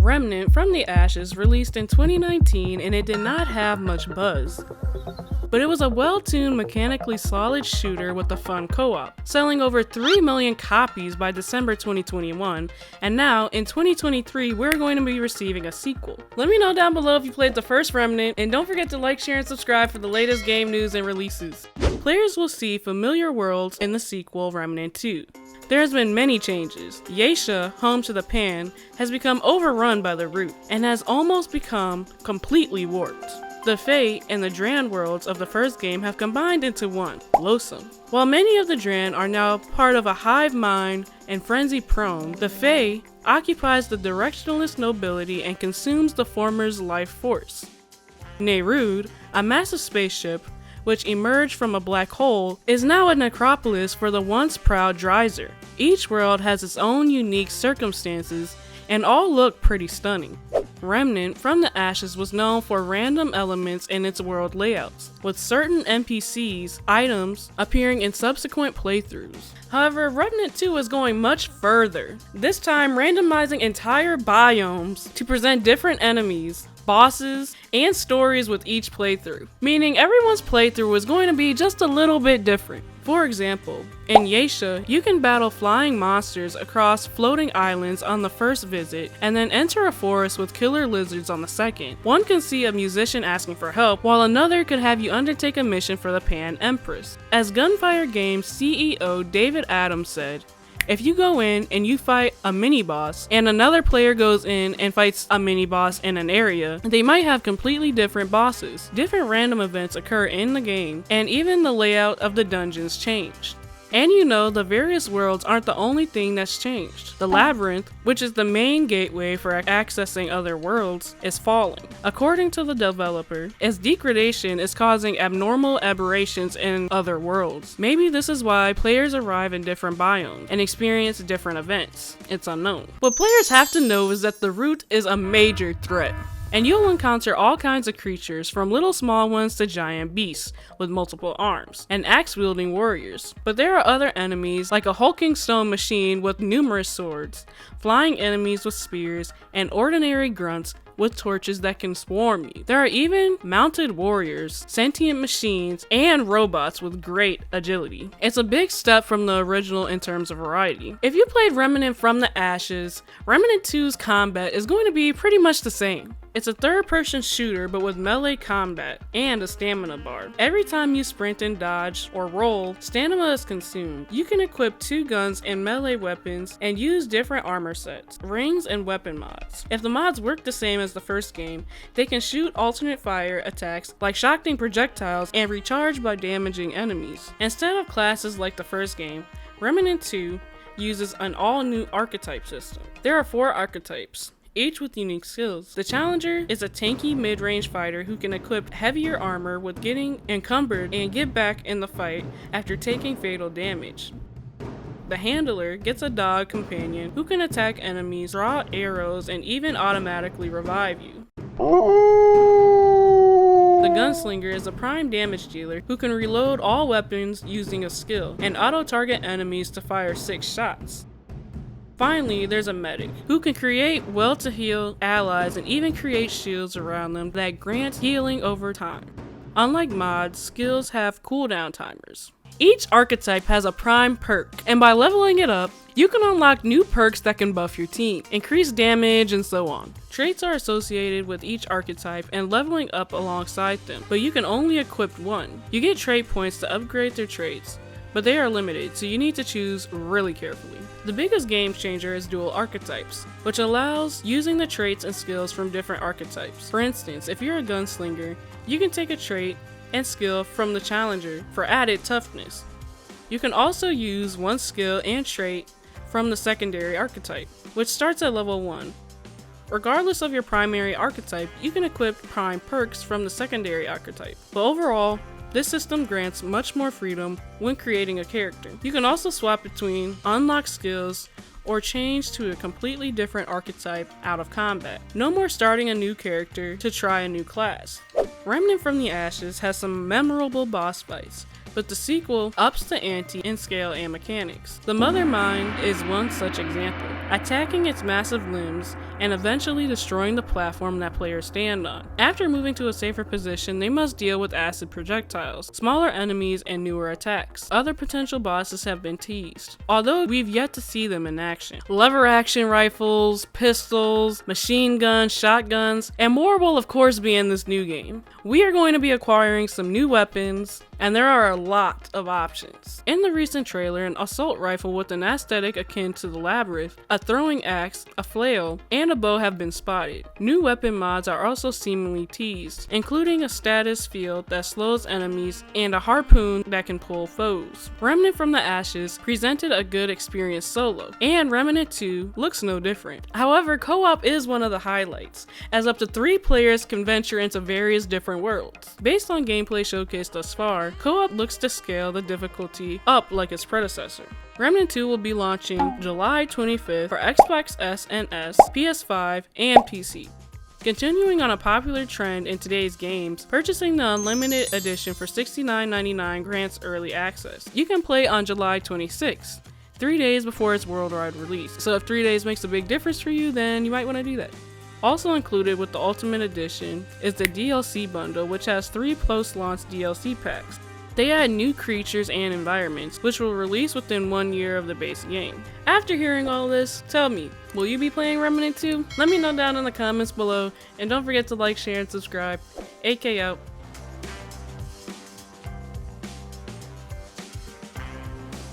Remnant from the Ashes released in 2019 and it did not have much buzz. But it was a well-tuned, mechanically solid shooter with a fun co-op, selling over 3 million copies by December 2021, and now, in 2023, we're going to be receiving a sequel. Let me know down below if you played the first Remnant, and don't forget to like, share, and subscribe for the latest game news and releases. Players will see familiar worlds in the sequel, Remnant 2. There has been many changes. Yeisha, home to the Pan, has become overrun by the Root, and has almost become completely warped. The Fae and the Dran worlds of the first game have combined into one, Loathsome. While many of the Dran are now part of a hive mind and frenzy prone, the Fae occupies the directionless nobility and consumes the former's life force. Nerude, a massive spaceship which emerged from a black hole, is now a necropolis for the once proud Dreiser. Each world has its own unique circumstances and all look pretty stunning. Remnant from the Ashes was known for random elements in its world layouts, with certain NPCs, items, appearing in subsequent playthroughs. However, Remnant 2 is going much further, this time randomizing entire biomes to present different enemies, bosses, and stories with each playthrough, meaning everyone's playthrough is going to be just a little bit different. For example, in Yeisha, you can battle flying monsters across floating islands on the first visit, and then enter a forest with killer lizards on the second. One can see a musician asking for help, while another could have you undertake a mission for the Pan Empress. As Gunfire Games CEO David Adams said, if you go in and you fight a mini-boss, and another player goes in and fights a mini-boss in an area, they might have completely different bosses. Different random events occur in the game, and even the layout of the dungeons changed. And you know, the various worlds aren't the only thing that's changed. The Labyrinth, which is the main gateway for accessing other worlds, is falling. According to the developer, its degradation is causing abnormal aberrations in other worlds. Maybe this is why players arrive in different biomes and experience different events. It's unknown. What players have to know is that the Root is a major threat. And you'll encounter all kinds of creatures, from little small ones to giant beasts with multiple arms, and axe-wielding warriors. But there are other enemies, like a hulking stone machine with numerous swords, flying enemies with spears, and ordinary grunts with torches that can swarm you. There are even mounted warriors, sentient machines, and robots with great agility. It's a big step from the original in terms of variety. If you played Remnant from the Ashes, Remnant 2's combat is going to be pretty much the same. It's a third-person shooter but with melee combat and a stamina bar. Every time you sprint and dodge or roll, stamina is consumed. You can equip 2 guns and melee weapons and use different armor sets, rings, and weapon mods. If the mods work the same as the first game, they can shoot alternate fire attacks like shocking projectiles and recharge by damaging enemies. Instead of classes like the first game, Remnant 2 uses an all-new archetype system. There are 4 archetypes, each with unique skills. The Challenger is a tanky mid-range fighter who can equip heavier armor with getting encumbered and get back in the fight after taking fatal damage. The Handler gets a dog companion who can attack enemies, draw arrows, and even automatically revive you. The Gunslinger is a prime damage dealer who can reload all weapons using a skill, and auto-target enemies to fire 6 shots. Finally, there's a medic, who can create well-to-heal allies and even create shields around them that grant healing over time. Unlike mods, skills have cooldown timers. Each archetype has a prime perk, and by leveling it up, you can unlock new perks that can buff your team, increase damage, and so on. Traits are associated with each archetype and leveling up alongside them, but you can only equip one. You get trait points to upgrade their traits, but they are limited, so you need to choose really carefully. The biggest game changer is dual archetypes, which allows using the traits and skills from different archetypes. For instance, if you're a gunslinger, you can take a trait and skill from the Challenger for added toughness. You can also use one skill and trait from the secondary archetype, which starts at level 1. Regardless of your primary archetype, you can equip prime perks from the secondary archetype. But overall, this system grants much more freedom when creating a character. You can also swap between unlocked skills or change to a completely different archetype out of combat. No more starting a new character to try a new class. Remnant from the Ashes has some memorable boss fights, but the sequel ups the ante in scale and mechanics. The Mother Mind is one such example. attacking its massive limbs and eventually destroying the platform that players stand on. After moving to a safer position, they must deal with acid projectiles, smaller enemies, and newer attacks. Other potential bosses have been teased, although we've yet to see them in action. Lever action rifles, pistols, machine guns, shotguns, and more will of course be in this new game. We are going to be acquiring some new weapons, and there are a lot of options. In the recent trailer, an assault rifle with an aesthetic akin to the Labyrinth, a throwing axe, a flail, and a bow have been spotted. New weapon mods are also seemingly teased, including a status field that slows enemies and a harpoon that can pull foes. Remnant from the Ashes presented a good experience solo, and Remnant 2 looks no different. However, co-op is one of the highlights, as up to 3 players can venture into various different worlds. Based on gameplay showcased thus far, co-op looks to scale the difficulty up like its predecessor. Remnant 2 will be launching July 25th for Xbox S and S, PS5, and PC. Continuing on a popular trend in today's games, purchasing the Unlimited Edition for $69.99 grants early access. You can play on July 26th, 3 days before its worldwide release. So if 3 days makes a big difference for you, then you might want to do that. Also included with the Ultimate Edition is the DLC bundle, which has 3 post-launch DLC packs. They add new creatures and environments, which will release within 1 year of the base game. After hearing all this, tell me, will you be playing Remnant 2? Let me know down in the comments below, and don't forget to like, share, and subscribe. AK out.